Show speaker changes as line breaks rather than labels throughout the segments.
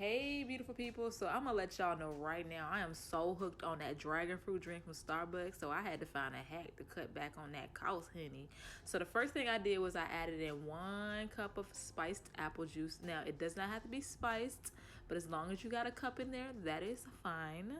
Hey beautiful people, so I'm gonna let y'all know right now I am so hooked on that dragon fruit drink from Starbucks, so I had to find a hack to cut back on that cost, honey. So the first thing I did was I added in 1 cup of spiced apple juice. Now it does not have to be spiced, but as long as you got a cup in there, that is fine.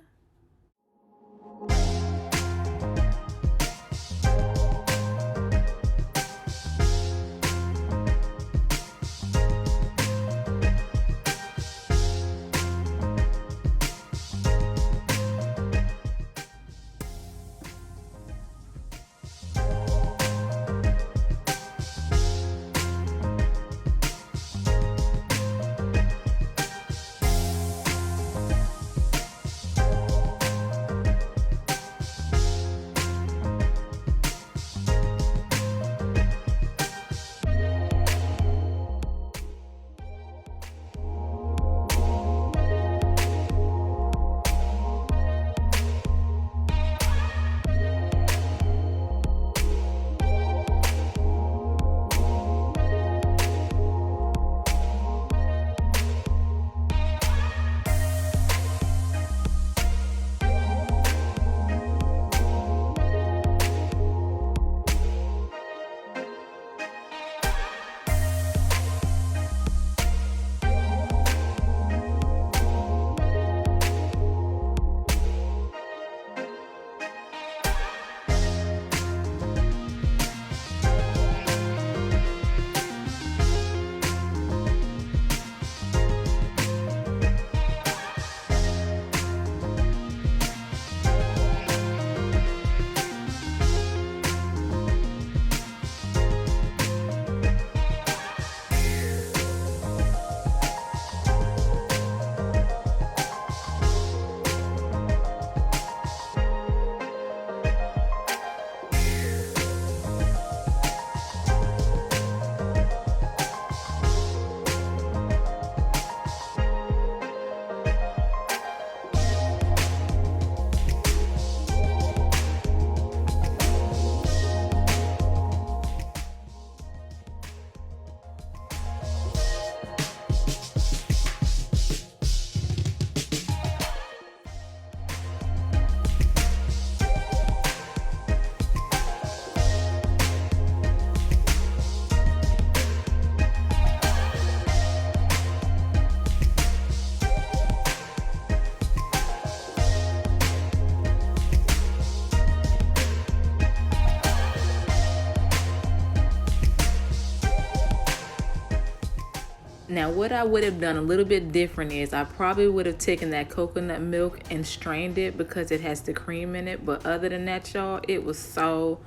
Now what I would have done a little bit different is I probably would have taken that coconut milk and strained it because it has the cream in it. But other than that, y'all, it was so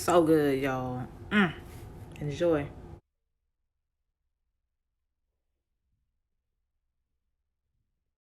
good, y'all. Enjoy.